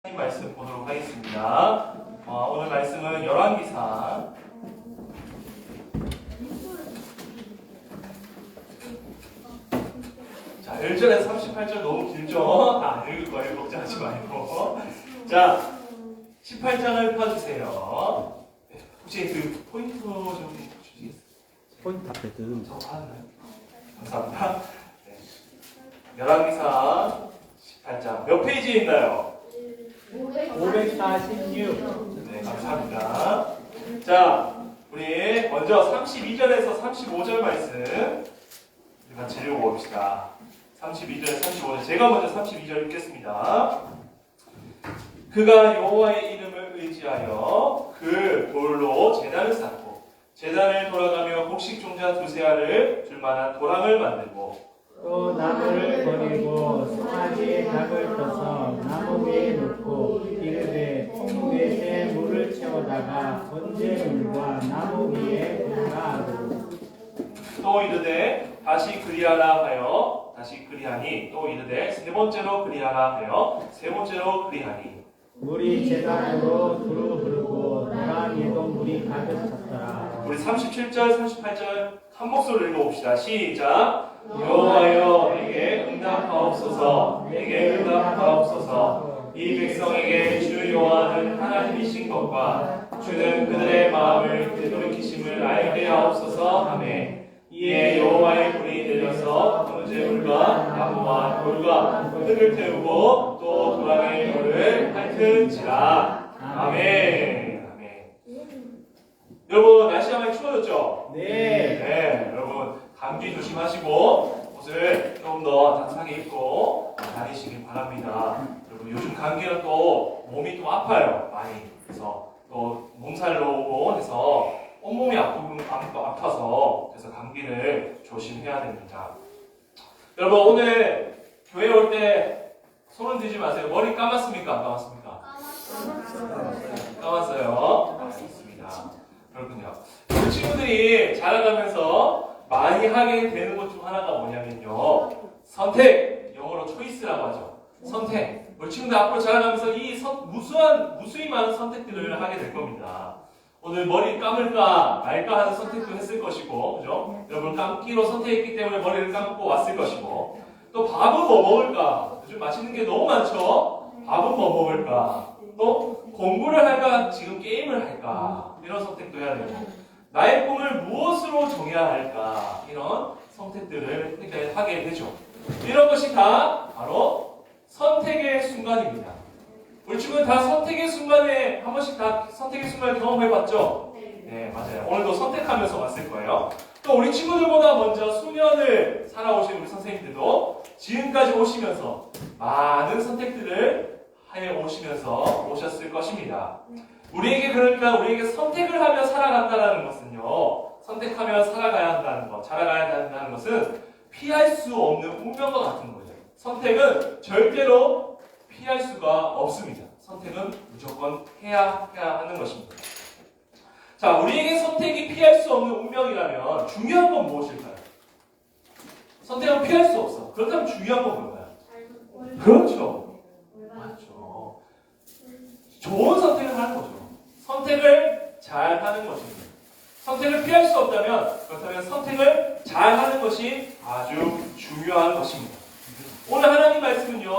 말씀 보도록 하겠습니다. 오늘 말씀은 열왕기상 1절에서 38절 너무 길죠? 안 읽을 거예요. 걱정하지 말고. 자, 18장을 펴주세요. 혹시 그 포인트 좀 주시겠어요? 포인트 앞에 든 저 하나요? 감사합니다. 네. 열왕기상 18장 몇 페이지에 있나요? 546. 네, 감사합니다. 자, 우리 먼저 32절에서 35절 말씀 같이 읽어봅시다. 32절, 35절. 제가 먼저 32절 읽겠습니다. 그가 여호와의 이름을 의지하여 그 돌로 제단을 쌓고 제단을 돌아가며 곡식 종자 두세 알을 줄 만한 도랑을 만들고 또 나무를 버리고 송아지에 닭을 떠서 나무 위에 놓고 이르되 통맷에 물을 채우다가 번제 물과 나무 위에 분가하고 또 이르되 다시 그리하라 하여 다시 그리하니 또 이르되 세 번째로 그리하라 하여 세 번째로 그리하니 물이 제단으로 두루 흐르고 나랑에도 물이 가득 찼더라. 우리 37절, 38절 한 목소리로 읽어봅시다. 시작. 여호와여 내게 응답하옵소서. 내게 응답하옵소서. 이 백성에게 주 여호와는 하나님이신 것과 주는 그들의 마음을 되돌이키심을 알게 하옵소서 하매 이에 여호와의 불이 내려서 번제물과 나무와 돌과 흙을 태우고 또 도랑의 돌을 핥은지라. 아멘. 여러분 날씨가 많이 추워졌죠? 네, 여러분 감기 조심하시고 옷을 좀 더 따뜻하게 입고 다니시길 바랍니다. 여러분 요즘 감기는 또 몸이 또 아파요 많이. 그래서 또 몸살로 오고 해서 온몸이 아파서 그래서 감기를 조심해야 됩니다. 여러분 오늘 교회 올 때 소름 들지 마세요. 머리 감았습니까? 안 감았습니까? 감았어요. 알겠습니다. 그렇군요. 우리 친구들이 자라가면서 많이 하게 되는 것 중 하나가 뭐냐면요. 선택! 영어로 초이스라고 하죠. 선택. 우리 친구들 앞으로 자라가면서 이 무수히 많은 선택들을 하게 될 겁니다. 오늘 머리 감을까 말까 하는 선택도 했을 것이고, 그죠? 여러분 감기로 선택했기 때문에 머리를 감고 왔을 것이고, 또 밥은 뭐 먹을까? 요즘 맛있는 게 너무 많죠? 밥은 뭐 먹을까? 또 공부를 할까? 지금 게임을 할까? 이런 선택도 해야 되고, 나의 꿈을 무엇으로 정해야 할까? 이런 선택들을 하게 되죠. 이런 것이 다 바로 선택의 순간입니다. 우리 친구는 다 선택의 순간에 한 번씩 다 선택의 순간을 경험해봤죠? 네, 맞아요. 오늘도 선택하면서 왔을 거예요. 또 우리 친구들보다 먼저 수년을 살아오신 우리 선생님들도 지금까지 오시면서 많은 선택들을 해 오시면서 오셨을 것입니다. 우리에게 선택을 하며 살아간다는 것은요, 선택하며 살아가야 한다는 것, 자라가야 한다는 것은 피할 수 없는 운명과 같은 거예요. 선택은 절대로 피할 수가 없습니다. 선택은 무조건 해야 하는 것입니다. 자, 우리에게 선택이 피할 수 없는 운명이라면 중요한 건 무엇일까요? 선택은 피할 수 없어. 그렇다면 중요한 건 뭘까요? 그렇죠. 맞죠. 좋은 선택을 하는 거죠. 선택을 잘 하는 것입니다. 선택을 피할 수 없다면 그렇다면 선택을 잘 하는 것이 아주 중요한 것입니다. 오늘 하나님 말씀은요,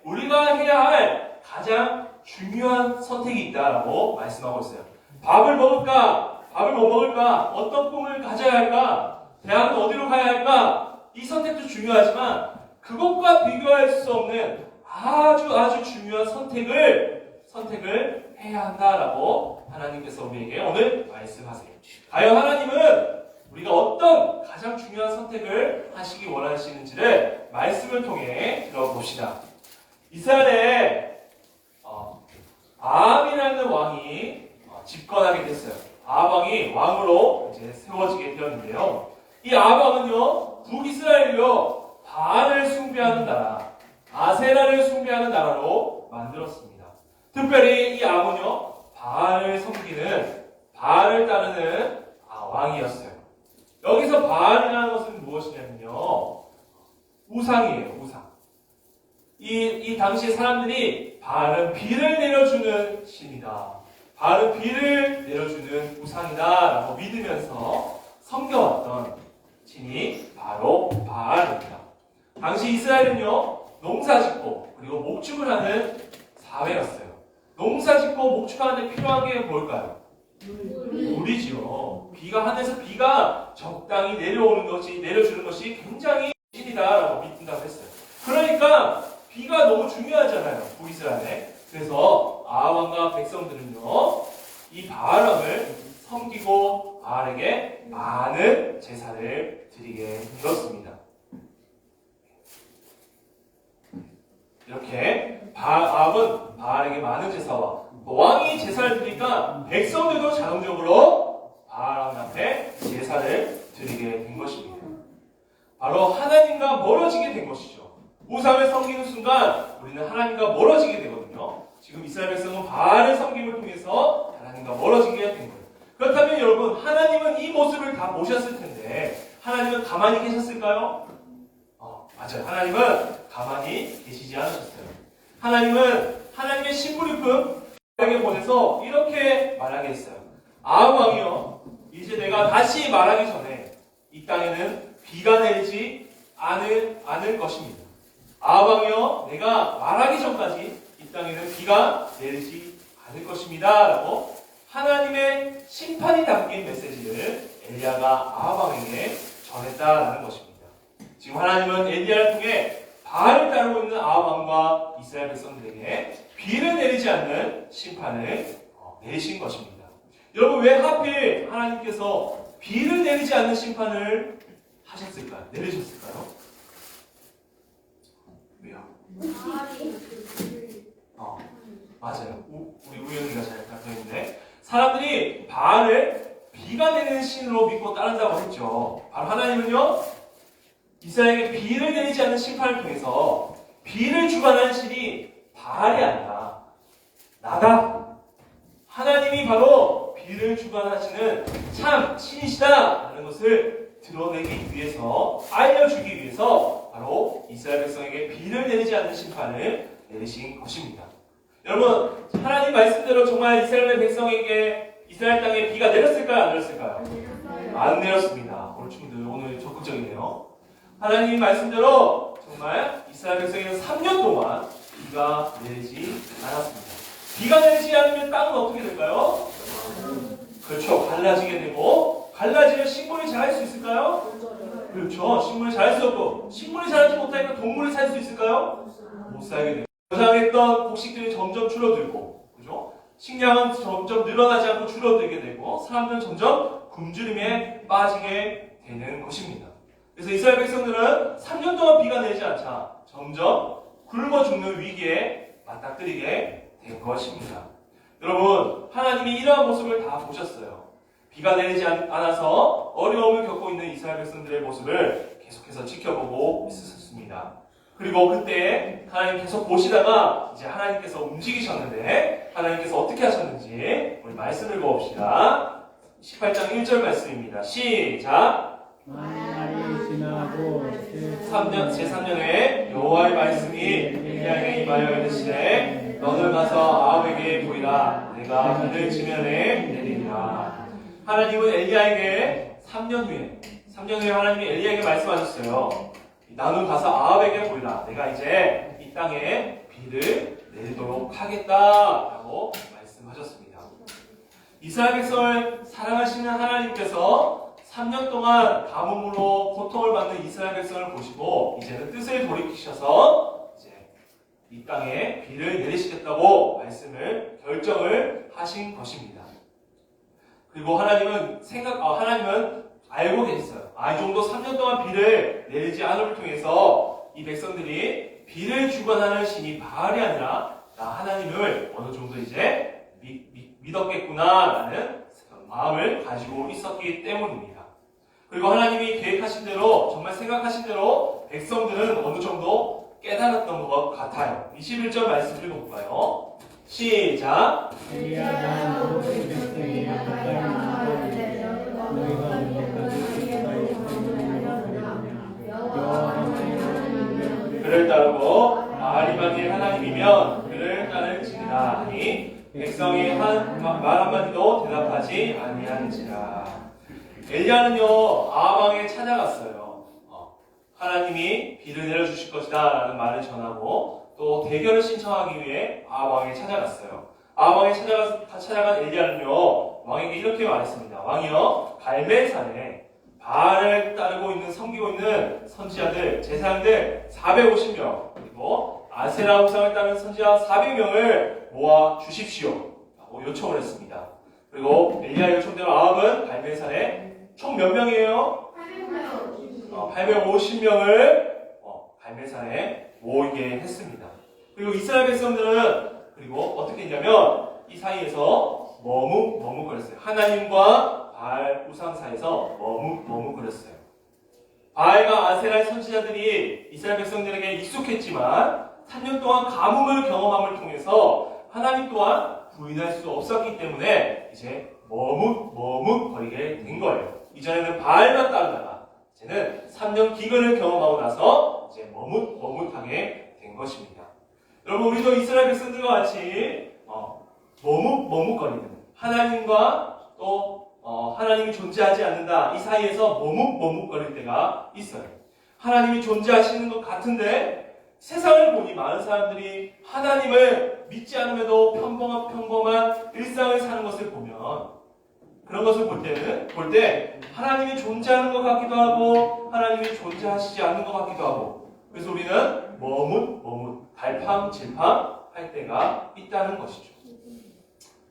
우리가 해야 할 가장 중요한 선택이 있다라고 말씀하고 있어요. 밥을 먹을까? 밥을 못 먹을까? 어떤 꿈을 가져야 할까? 대학은 어디로 가야 할까? 이 선택도 중요하지만 그것과 비교할 수 없는 아주 중요한 선택을 해야 한다라고 하나님께서 우리에게 오늘 말씀하세요. 과연 하나님은 우리가 어떤 가장 중요한 선택을 하시기 원하시는지를 말씀을 통해 들어봅시다. 이스라엘에 아합이라는 왕이 집권하게 됐어요. 아합 왕이 왕으로 이제 세워지게 되었는데요. 이 아합 왕은요, 북이스라엘로 바알을 숭배하는 나라, 아세라를 숭배하는 나라로 만들었습니다. 특별히 이 아합은요, 바알을 따르는 왕이었어요. 여기서 바알이라는 것은 무엇이냐면요, 우상이에요, 우상. 이 당시 사람들이 바알은 비를 내려주는 신이다. 바알은 비를 내려주는 우상이다 라고 믿으면서 섬겨왔던 신이 바로 바알입니다. 당시 이스라엘은요, 농사짓고 그리고 목축을 하는 사회였어요. 농사짓고 목축하는 데 필요한 게 뭘까요? 물이죠. 하늘에서 비가 적당히 내려주는 것이 굉장히 신이다라고 믿는다고 했어요. 그러니까 비가 너무 중요하잖아요, 북이스라엘에. 그래서 아합 왕과 백성들은요, 이 바알왕을 섬기고 바알에게 많은 제사를 드리게 되었습니다. 이렇게 아합은 바알에게 많은 제사와 왕이 제사를 드리니까 백성들도 자동적으로 바알 앞에 제사를 드리게 된 것입니다. 바로 하나님과 멀어지게 된 것이죠. 우상을 섬기는 순간 우리는 하나님과 멀어지게 되거든요. 지금 이스라엘 백성은 바알의 섬김을 통해서 하나님과 멀어지게 된 거예요. 그렇다면 여러분, 하나님은 이 모습을 다 보셨을 텐데 하나님은 가만히 계셨을까요? 맞아요. 하나님은 가만히 계시지 않으셨어요. 하나님은 하나님의 신부리품 에게 보내서 이렇게 말하게 했어요. 아합 왕이여, 이제 내가 다시 말하기 전에 이 땅에는 비가 내리지 않을 것입니다. 아합 왕이여, 내가 말하기 전까지 이 땅에는 비가 내리지 않을 것입니다 라고 하나님의 심판이 담긴 메시지를 엘리야가 아합 왕에게 전했다라는 것입니다. 지금 하나님은 엘리야를 통해 바알을 따르고 있는 아합 왕과 이스라엘 백성들에게 비를 내리지 않는 심판을 내리신 것입니다. 여러분, 왜 하필 하나님께서 비를 내리지 않는 심판을 하셨을까요? 내리셨을까요? 왜요? 맞아요. 우리 우연이가 잘 답변했는데, 사람들이 바알을 비가 내리는 신으로 믿고 따른다고 했죠. 바로 하나님은요, 이스라엘에게 비를 내리지 않는 심판을 통해서 비를 주관하는 신이 바알이 아니라 나다. 하나님이 바로 비를 주관하시는 참 신이시다라는 것을 드러내기 위해서, 알려주기 위해서 바로 이스라엘 백성에게 비를 내리지 않는 심판을 내리신 것입니다. 여러분, 하나님 말씀대로 정말 이스라엘 백성에게 이스라엘 땅에 비가 내렸을까요? 안 내렸을까요? 안 내렸습니다. 우리 친구들 오늘 적극적이네요. 하나님 말씀대로 정말 이스라엘 백성에게는 3년 동안 비가 내리지 않았습니다. 비가 내리지 않으면 땅은 어떻게 될까요? 그렇죠. 갈라지게 되고, 갈라지면 식물이 자랄 수 있을까요? 그렇죠. 식물이 자랄 수 없고, 식물이 자라지 못하니까 동물이 살 수 있을까요? 못 살게 되고, 저장했던 곡식들이 점점 줄어들고, 그죠? 식량은 점점 늘어나지 않고 줄어들게 되고, 사람들은 점점 굶주림에 빠지게 되는 것입니다. 그래서 이스라엘 백성들은 3년 동안 비가 내리지 않자 점점 굶어 죽는 위기에 맞닥뜨리게 된 것입니다. 여러분, 하나님이 이러한 모습을 다 보셨어요. 비가 내리지 않아서 어려움을 겪고 있는 이스라엘 백성들의 모습을 계속해서 지켜보고 있었습니다. 그리고 그때 하나님 계속 보시다가 이제 하나님께서 움직이셨는데, 하나님께서 어떻게 하셨는지 우리 말씀을 읽어봅시다. 18장 1절 말씀입니다. 시작! 날이 지나고 제3년에 여호와의 말씀이 엘리야에게 임하여 이르시되 너는 가서 아합에게 보이라. 내가 그들 지면에 내리리라. 하나님은 엘리야에게 3년 후에 하나님이 엘리야에게 말씀하셨어요. 나는 가서 아합에게 보이라. 내가 이제 이 땅에 비를 내리도록 하겠다라고 말씀하셨습니다. 이스라엘 백성을 사랑하시는 하나님께서 3년 동안 가뭄으로 고통을 받는 이스라엘 백성을 보시고 이제는 뜻을 돌이키셔서 이제 이 땅에 비를 내리시겠다고 결정을 하신 것입니다. 그리고 하나님은 알고 계셨어요. 이 정도 3년 동안 비를 내리지 않음을 통해서 이 백성들이 비를 주관하는 신이 바알이 아니라 나 하나님을 어느 정도 이제 믿었겠구나라는 마음을 가지고 있었기 때문입니다. 그리고 하나님이 계획하신 대로, 정말 생각하신 대로 백성들은 어느 정도 깨달았던 것 같아요. 21절 말씀 읽어볼까요? 시작! 엘리야가 모든 백성이 가까이 나오되 너희가 언제까지 가까이 있으리냐. 여호와 하나님은 그를 따르고 바알이 만일 하나님이면 그를 따를지니라 하니 백성이 말 한마디도 대답하지 아니하는지라. 엘리야는요 아합 왕에 찾아갔어요. 하나님이 비를 내려주실 것이다 라는 말을 전하고 또 대결을 신청하기 위해 아합 왕에 찾아갔어요. 아합 왕에 찾아간 엘리야는요 왕에게 이렇게 말했습니다. 왕이여 갈멜산에 바알을 따르고 있는 섬기고 있는 선지자들 제사장들 450명 그리고 아세라 우상을 따르는 선지자 400명을 모아 주십시오 라고 요청을 했습니다. 그리고 엘리야의 요청대로 아합은 갈멜산에 총 몇 명이에요? 850명을 갈멜산에 모이게 했습니다. 그리고 이스라엘 백성들은 그리고 어떻게 했냐면 이 사이에서 머뭇거렸어요. 하나님과 바알 우상 사이에서 머뭇거렸어요. 바알과 아세라의 선지자들이 이스라엘 백성들에게 익숙했지만 3년 동안 가뭄을 경험함을 통해서 하나님 또한 부인할 수 없었기 때문에 이제 머뭇거리게 된 거예요. 이전에는 바알만 따르다가 이제는 3년 기근을 경험하고 나서 이제 머뭇하게 된 것입니다. 여러분 우리도 이스라엘 백성들과 같이 머뭇거리는 하나님과 또 하나님이 존재하지 않는다 이 사이에서 머뭇거릴 때가 있어요. 하나님이 존재하시는 것 같은데 세상을 보니 많은 사람들이 하나님을 믿지 않음에도 평범한 일상을 사는 것을 보면 그런 것을 볼 때 하나님이 존재하는 것 같기도 하고 하나님이 존재하시지 않는 것 같기도 하고 그래서 우리는 머뭇 갈팡질팡 할 때가 있다는 것이죠.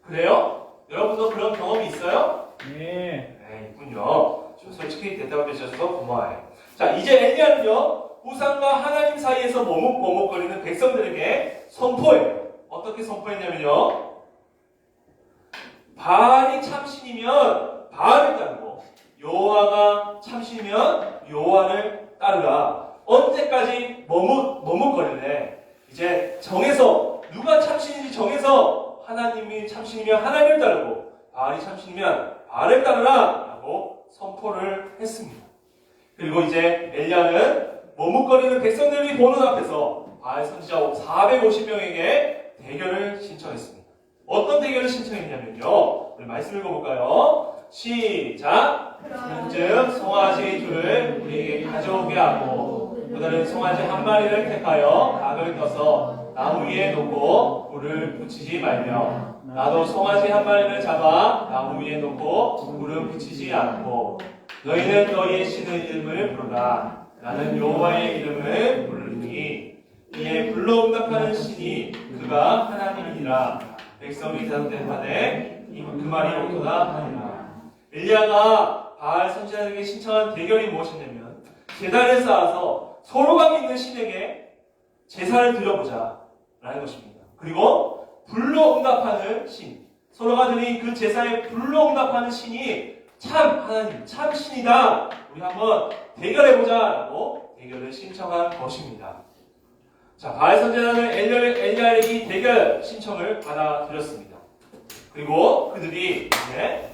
그래요? 여러분도 그런 경험이 있어요? 네. 네, 있군요. 솔직히 대답해 주셔서 고마워요. 자, 이제 엘리야는요 우상과 하나님 사이에서 머뭇거리는 백성들에게 선포해요. 어떻게 선포했냐면요 바알이 참신이면 바알을 따르고 여호와가 참신이면 여호와를 따르라. 언제까지 머뭇거리네. 이제 정해서 누가 참신인지 정해서 하나님이 참신이면 하나님을 따르고 바알이 참신이면 바알을 따르라 라고 선포를 했습니다. 그리고 이제 엘리야는 머뭇거리는 백성들이 보는 앞에서 바알 선지자 450명에게 대결을 신청했습니다. 어떤 대결을 신청했냐면요. 우리 말씀 읽어볼까요? 시작! 그런즉 송아지 둘을 우리에게 가져오게 하고 그들은 송아지 한 마리를 택하여 각을 떠서 나무 위에 놓고 불을 붙이지 말며 나도 송아지 한 마리를 잡아 나무 위에 놓고 불을 붙이지 않고 너희는 너희의 신의 이름을 부르라. 나는 여호와의 이름을 부르니 이에 불로 응답하는 신이 그가 하나님이니라. 백성이 대답하되 그 말이 옳도다 하니라. 엘리야가 바알 선지자에게 신청한 대결이 무엇이냐면 제단을 쌓아서 서로가 믿는 신에게 제사를 드려보자 라는 것입니다. 그리고 불로 응답하는 신 서로가 드린 그 제사에 불로 응답하는 신이 참 하나님 참 신이다. 우리 한번 대결해보자 라고 대결을 신청한 것입니다. 자, 바알 선지자는 엘리야의 이 대결 신청을 받아들였습니다. 그리고 그들이 이제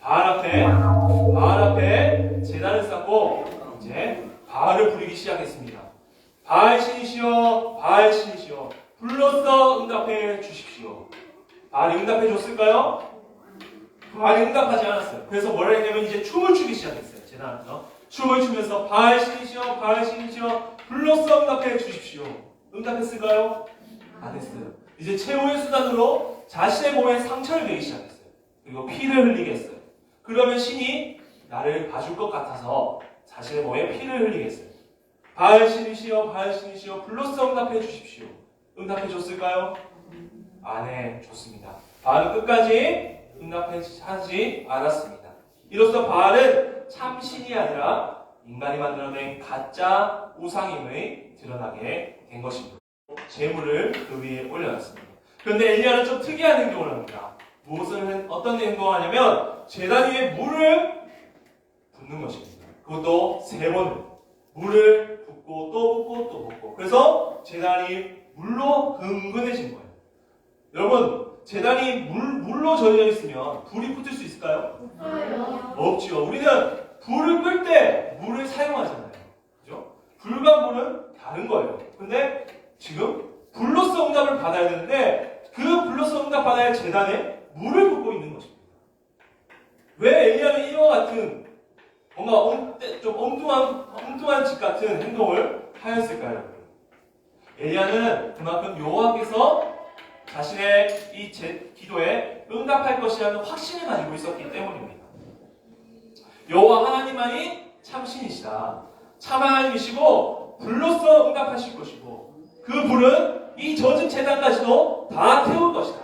바알 앞에 제단을 쌓고 이제 바알을 부르기 시작했습니다. 바알 신이시여, 바알 신이시여, 불로써 응답해 주십시오. 바알이 응답해 줬을까요? 바알이 응답하지 않았어요. 그래서 뭐라 했냐면 이제 춤을 추기 시작했어요. 제단 앞에서 춤을 추면서 바알 신이시여, 바알 신이시여, 불로써 응답해 주십시오. 응답했을까요? 안 했어요. 이제 최후의 수단으로 자신의 몸에 상처를 내기 시작했어요. 그리고 피를 흘리게 했어요. 그러면 신이 나를 봐줄 것 같아서 자신의 몸에 피를 흘리게 했어요. 바알 신이시여, 바알 신이시여, 불로써 응답해 주십시오. 응답해 줬을까요? 안 해줬습니다. 바알은 끝까지 응답하지 않았습니다. 이로써 바알은 참 신이 아니라 인간이 만들어낸 가짜 우상임을 드러나게 된 것입니다. 재물을 그 위에 올려놨습니다. 그런데 엘리야는 좀 특이한 행동을 합니다. 어떤 행동을 하냐면 제단 위에 물을 붓는 것입니다. 그것도 3번을 물을 붓고 또 붓고 또 붓고 그래서 제단이 물로 흥건해진 거예요. 여러분 제단이 물로 젖어 있으면 불이 붙을 수 있을까요? 없죠. 우리는 불을 끌 때 물을 사용하잖아요. 그죠? 불과 물은 다른 거예요. 근데 지금 불로써 응답을 받아야 되는데 그 불로써 응답 받아야 할 제단에 물을 붓고 있는 것입니다. 왜 엘리야는 이와 같은 뭔가 좀 엉뚱한 짓 같은 행동을 하였을까요? 엘리야는 그만큼 여호와께서 자신의 이 기도에 응답할 것이라는 확신을 가지고 있었기 때문입니다. 여호와 하나님만이 참 신이시다. 참 하나님이시고 불로써 응답하실 것이고 그 불은 이 젖은 제단까지도 다 태울 것이다.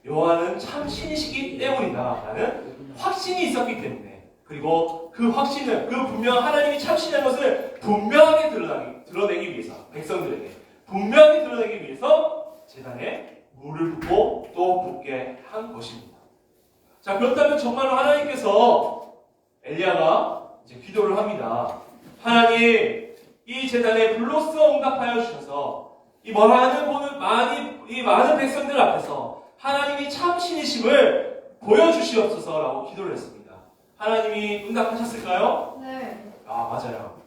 여호와는 참 신이시기 때문이다 라는 확신이 있었기 때문에 그리고 그 확신을 그 분명 하나님이 참 신인 것을 분명하게 드러내기 위해서 백성들에게 분명히 드러내기 위해서 제단에 물을 붓고 또 붓게 한 것입니다. 자, 그렇다면 정말로 하나님께서 엘리야가 이제 기도를 합니다. 하나님, 이 제단에 불로써 응답하여 주셔서 이 많은 백성들 앞에서 하나님이 참 신이심을 보여주시옵소서라고 기도를 했습니다. 하나님이 응답하셨을까요? 네. 아, 맞아요.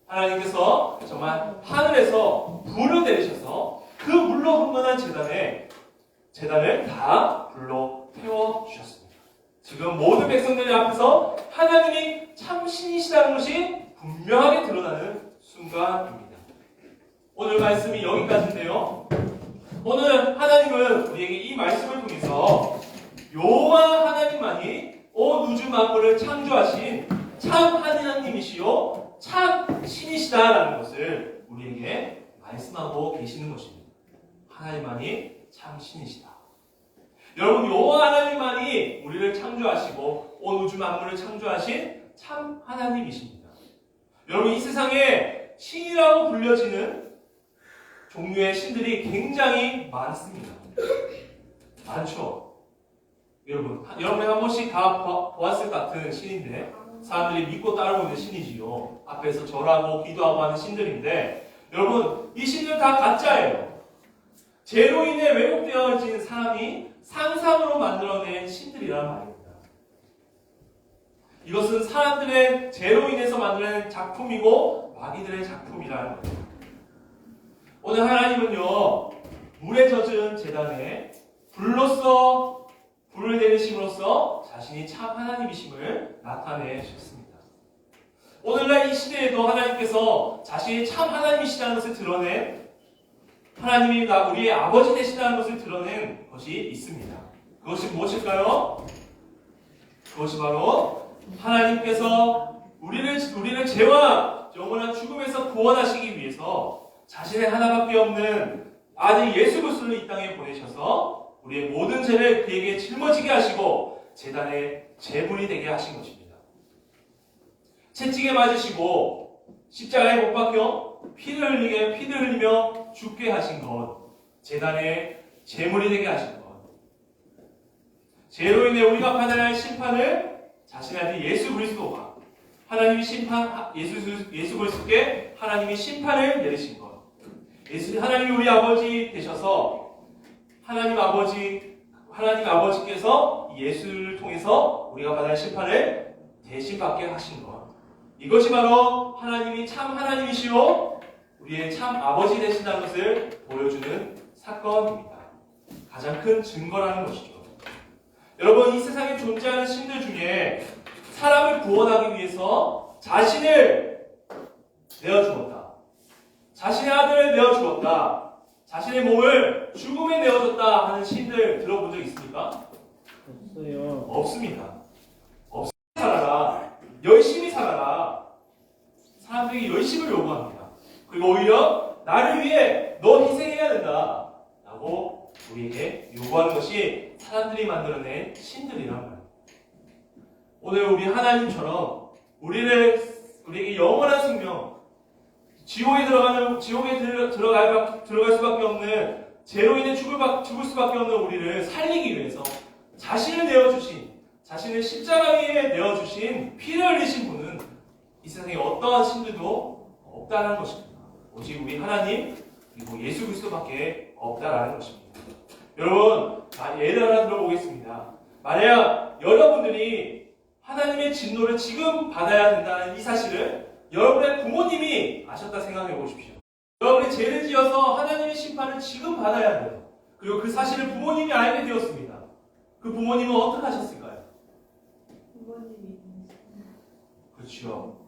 하나님께서 정말 하늘에서 불을 내리셔서 그 물로 흥건한 제단을 다 불로 태워주셨습니다. 지금 모든 백성들 앞에서 하나님이 참 신이시다는 것이 분명하게 드러나는 순간입니다. 오늘 말씀이 여기까지인데요. 오늘 하나님은 우리에게 이 말씀을 통해서 여호와 하나님만이 온 우주 만물을 창조하신 참 하나님이시요 참 신이시다라는 것을 우리에게 말씀하고 계시는 것입니다. 하나님만이 참 신이시다. 여러분, 여호와 하나님만이 우리를 창조하시고 온 우주 만물을 창조하신 참 하나님이십니다. 여러분, 이 세상에 신이라고 불려지는 종류의 신들이 굉장히 많습니다. 많죠. 여러분이 한 번씩 다 보았을 것 같은 신인데 사람들이 믿고 따르고 있는 신이지요. 앞에서 절하고 기도하고 하는 신들인데 여러분, 이 신들 다 가짜예요. 죄로 인해 왜곡되어진 사람이 상상으로 만들어낸 신들이란 말입니다. 이것은 사람들의 죄로 인해서 만들어낸 작품이고 마귀들의 작품이라는 거예요. 오늘 하나님은요, 물에 젖은 제단에 불을 내리심으로써 자신이 참 하나님이심을 나타내셨습니다. 오늘날 이 시대에도 하나님께서 자신이 참 하나님이시라는 것을 드러낸 하나님이 우리의 아버지 되시다는 것을 드러낸 것이 있습니다. 그것이 무엇일까요? 그것이 바로 하나님께서 우리를 죄와 영원한 죽음에서 구원하시기 위해서 자신의 하나밖에 없는 아들 예수 그리스도를 이 땅에 보내셔서 우리의 모든 죄를 그에게 짊어지게 하시고 제단의 제물이 되게 하신 것입니다. 채찍에 맞으시고 십자가에 못 박혀 피를 흘리며 죽게 하신 것, 제단의 제물이 되게 하신 것, 죄로 인해 우리가 받아야 할 심판을 자신의 아들 예수 그리스도가 예수 그리스도께 하나님이 심판을 내리신 것, 하나님이 우리 아버지 되셔서 하나님 아버지께서 예수를 통해서 우리가 받아야 할 심판을 대신 받게 하신 것, 이것이 바로 하나님이 참 하나님이시오 우리의 참 아버지 되신다는 것을 보여주는 사건입니다. 가장 큰 증거라는 것이죠. 여러분, 이 세상에 존재하는 신들 중에 사람을 구원하기 위해서 자신을 내어주었다, 자신의 아들을 내어주었다, 자신의 몸을 죽음에 내어줬다 하는 신들 들어본 적 있습니까? 없어요. 없습니다. 살아라, 열심히 살아라. 사람들에게 열심을 요구합니다. 그리고 오히려 나를 위해 너 희생해야 된다 라고 우리에게 요구하는 것이 사람들이 만들어낸 신들이란 말이에요. 오늘 우리 하나님처럼 우리에게 영원한 생명, 지옥에 들어갈 수밖에 없는, 죄로 인해 죽을 수밖에 없는 우리를 살리기 위해서 자신을 내어주신, 자신을 십자가에 내어주신, 피를 흘리신 분은 이 세상에 어떠한 신들도 없다는 것입니다. 오직 우리 하나님 그리고 예수 그리스도밖에 없다라는 것입니다. 여러분, 예를 하나 들어보겠습니다. 만약 여러분들이 하나님의 진노를 지금 받아야 된다는 이 사실을 여러분의 부모님이 아셨다 생각해 보십시오. 여러분이 죄를 지어서 하나님의 심판을 지금 받아야 돼요. 그리고 그 사실을 부모님이 알게 되었습니다. 그 부모님은 어떻게 하셨을까요? 그렇죠.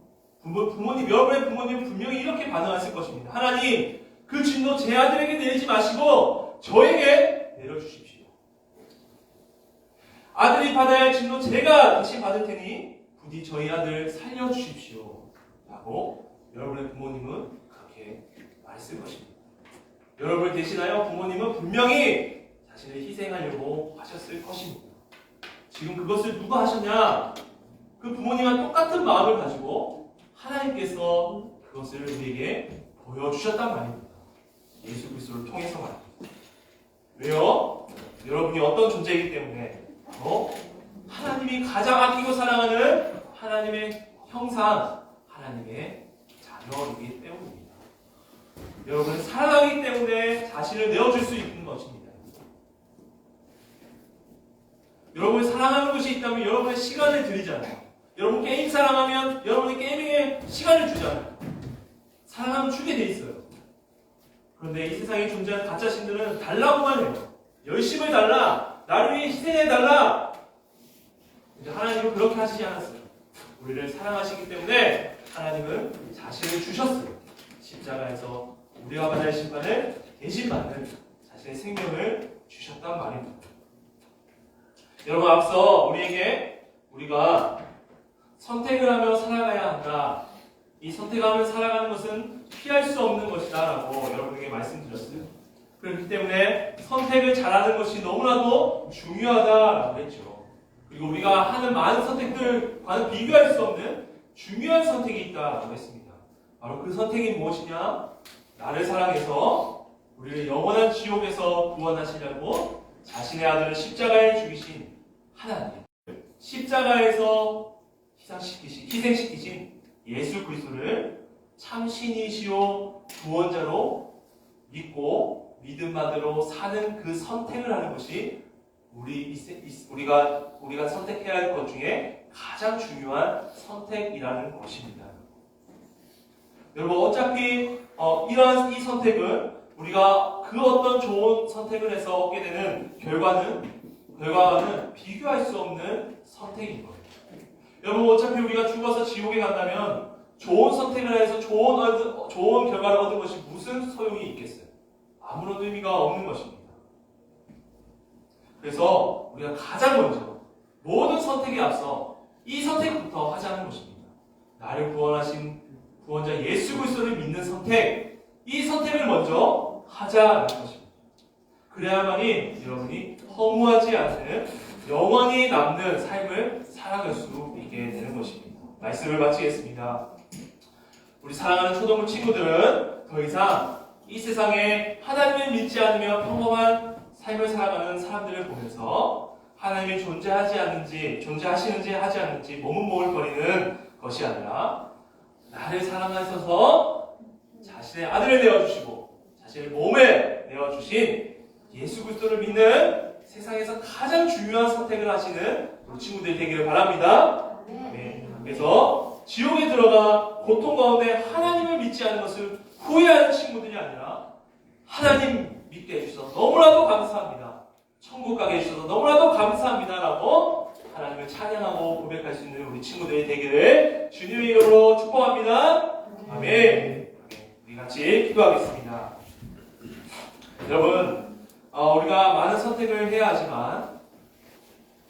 부모님, 여러분의 부모님은 분명히 이렇게 반응하실 것입니다. 하나님, 그 진노 제 아들에게 내리지 마시고 저에게 내려주십시오. 아들이 받아야 할 진노 제가 대신 받을 테니 부디 저희 아들 살려주십시오. 라고 여러분의 부모님은 그렇게 말했을 것입니다. 여러분을 대신하여 부모님은 분명히 자신을 희생하려고 하셨을 것입니다. 지금 그것을 누가 하셨냐? 그 부모님과 똑같은 마음을 가지고 하나님께서 그것을 우리에게 보여주셨단 말입니다. 예수 그리스도를 통해서 말입니다. 왜요? 여러분이 어떤 존재이기 때문에 하나님이 가장 아끼고 사랑하는 하나님의 형상, 하나님의 자녀이기 때문입니다. 여러분은 사랑하기 때문에 자신을 내어줄 수 있는 것입니다. 여러분이 사랑하는 것이 있다면 여러분의 시간을 드리잖아요. 여러분 게임 사랑하면 여러분이 게임에 시간을 주잖아요. 사랑하면 주게 돼 있어요. 그런데 이 세상에 존재하는 가짜 신들은 달라고만 해요. 열심을 달라, 나를 위해 희생해달라. 근데 하나님은 그렇게 하시지 않았어요. 우리를 사랑하시기 때문에 하나님은 자신을 주셨어요. 십자가에서 우리가 받을 심판을 대신 받는 자신의 생명을 주셨단 말입니다. 여러분, 앞서 우리가 선택을 하며 살아가야 한다. 이 선택하며 살아가는 것은 피할 수 없는 것이다 라고 여러분에게 말씀드렸어요. 그렇기 때문에 선택을 잘하는 것이 너무나도 중요하다라고 했죠. 그리고 우리가 하는 많은 선택들과는 비교할 수 없는 중요한 선택이 있다라고 했습니다. 바로 그 선택이 무엇이냐? 나를 사랑해서 우리를 영원한 지옥에서 구원하시려고 자신의 아들을 십자가에 죽이신 하나님, 십자가에서 희생시키신 예수 그리스도를 참 신이시요 구원자로 믿고 믿음만으로 사는 그 선택을 하는 것이 우리가 선택해야 할 것 중에 가장 중요한 선택이라는 것입니다. 여러분, 어차피 이 선택은 우리가 그 어떤 좋은 선택을 해서 얻게 되는 결과와는 비교할 수 없는 선택인 거예요. 여러분, 어차피 우리가 죽어서 지옥에 간다면 좋은 선택을 해서 좋은 결과를 얻은 것이 무슨 소용이 있겠어요? 아무런 의미가 없는 것입니다. 그래서 우리가 가장 먼저 모든 선택에 앞서 이 선택부터 하자는 것입니다. 나를 구원하신 구원자 예수 그리스도를 믿는 선택, 이 선택을 먼저 하자는 것입니다. 그래야만이 여러분이 허무하지 않는 영원히 남는 삶을 살아갈 수 있게 되는 것입니다. 말씀을 마치겠습니다. 우리 사랑하는 초등부 친구들은 더 이상 이 세상에 하나님을 믿지 않으며 평범한 삶을 살아가는 사람들을 보면서 하나님이 존재하시는지 하지 않는지 머뭇머뭇거리는 것이 아니라 나를 사랑하셔서 자신의 아들을 내어주시고 자신의 몸에 내어주신 예수 그리스도를 믿는 세상에서 가장 중요한 선택을 하시는 우리 친구들 되기를 바랍니다. 네. 그래서 지옥에 들어가 고통 가운데 하나님을 믿지 않는 것을 후회하는 친구들이 아니라 하나님 믿게 해주셔서 너무나도 감사합니다. 천국 가게 해주셔서 너무나도 감사합니다 라고 하나님을 찬양하고 고백할 수 있는 우리 친구들이 되기를 주님의 이름으로 축복합니다. 아멘. 우리 같이 기도하겠습니다. 여러분, 우리가 많은 선택을 해야 하지만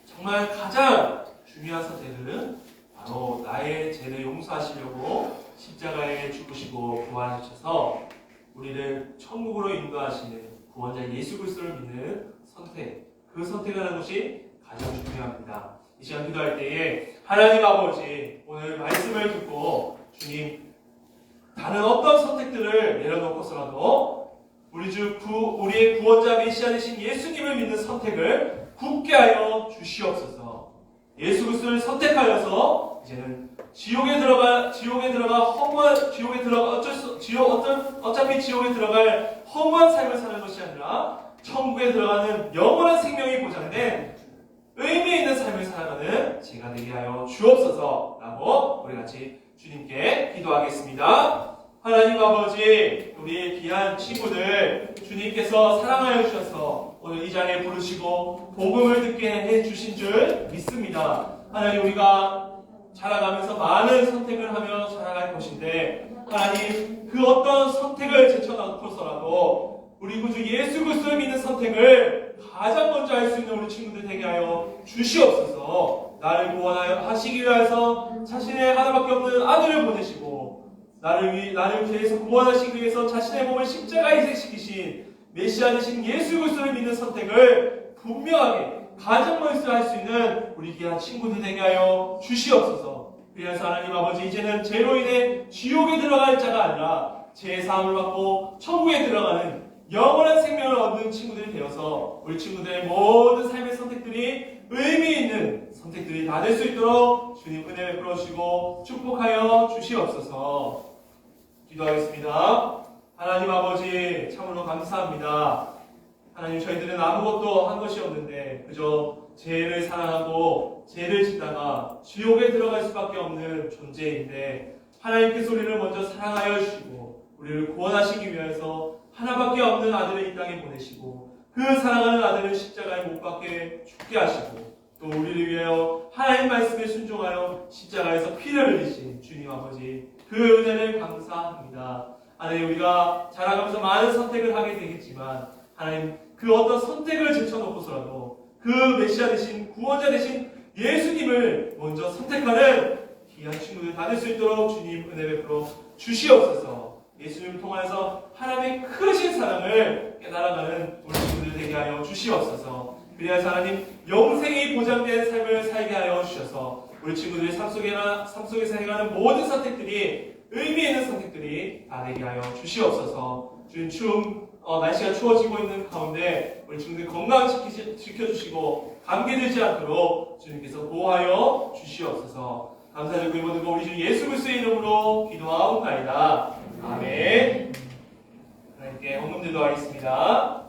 정말 가장 중요한 선택은 바로 나의 죄를 용서하시려고 십자가에 죽으시고 부활하셔서 우리를 천국으로 인도하시는 구원자 예수 그리스도를 믿는 선택, 그 선택을 하는 것이 가장 중요합니다. 이 시간 기도할 때에 하나님 아버지, 오늘 말씀을 듣고 주님, 다른 어떤 선택들을 내려놓고서라도 우리의 구원자 메시아 되신 예수님을 믿는 선택을 굳게 하여 주시옵소서. 예수 그리스도를 선택하여서 이제는 어차피 지옥에 들어갈 허무한 삶을 사는 것이 아니라 천국에 들어가는 영원한 생명이 보장된 의미 있는 삶을 살아가는 제가 되게 하여 주옵소서 라고 우리 같이 주님께 기도하겠습니다. 하나님 아버지, 우리 귀한 친구들 주님께서 사랑하여 주셔서 오늘 이 자리에 부르시고 복음을 듣게 해주신 줄 믿습니다. 하나님, 우리가 자라가면서 많은 선택을 하며 자라갈 것인데 하나님, 그 어떤 선택을 제쳐놓고서라도 우리 구주 예수 그리스도를 믿는 선택을 가장 먼저 할 수 있는 우리 친구들 되게 하여 주시옵소서. 나를 구원하시기 위해서 자신의 하나밖에 없는 아들을 보내시고 나를 위해서 구원하시기 위해서 자신의 몸을 십자가에 희생시키신 메시아 되신 예수 그리스도를 믿는 선택을 분명하게 가장 먼저 할 수 있는 우리 귀한 친구들 되게 하여 주시옵소서. 그래서 하나님 아버지, 이제는 죄로 인해 지옥에 들어갈 자가 아니라 제사함을 받고 천국에 들어가는 영원한 생명을 얻는 친구들이 되어서 우리 친구들의 모든 삶의 선택들이 의미 있는 선택들이 다 될 수 있도록 주님 은혜 베풀어 주시고 축복하여 주시옵소서. 기도하겠습니다. 하나님 아버지, 참으로 감사합니다. 하나님, 저희들은 아무것도 한 것이 없는데 그저 죄를 사랑하고 죄를 짓다가 지옥에 들어갈 수밖에 없는 존재인데 하나님께서 우리를 먼저 사랑하여 주시고 우리를 구원하시기 위해서 하나밖에 없는 아들을 이 땅에 보내시고 그 사랑하는 아들을 십자가에 못 박게 죽게 하시고 또 우리를 위하여 하나님 말씀에 순종하여 십자가에서 피를 흘리신 주님 아버지, 그 은혜를 감사합니다. 하나님, 우리가 자라가면서 많은 선택을 하게 되겠지만 하나님, 그 어떤 선택을 제쳐놓고서라도 그 메시아 되신 구원자 되신 예수님을 먼저 선택하는 귀한 친구들 다 될 수 있도록 주님 은혜 베풀어 주시옵소서. 예수님을 통해서 하나님의 크신 사랑을 깨달아가는 우리 친구들 되게 하여 주시옵소서. 그래야 하나님, 영생이 보장된 삶을 살게 하여 주셔서 우리 친구들의 삶 속에서 행하는 모든 선택들이 의미 있는 선택들이 다 되게 하여 주시옵소서. 주님, 날씨가 추워지고 있는 가운데 우리 친구들 건강 지켜주시고 감기 들지 않도록 주님께서 보호하여 주시옵소서. 감사드리고 이 모든 거 우리 주 예수 그리스도의 이름으로 기도하옵나이다. 아멘. 하나님께 헌금 기도하겠습니다.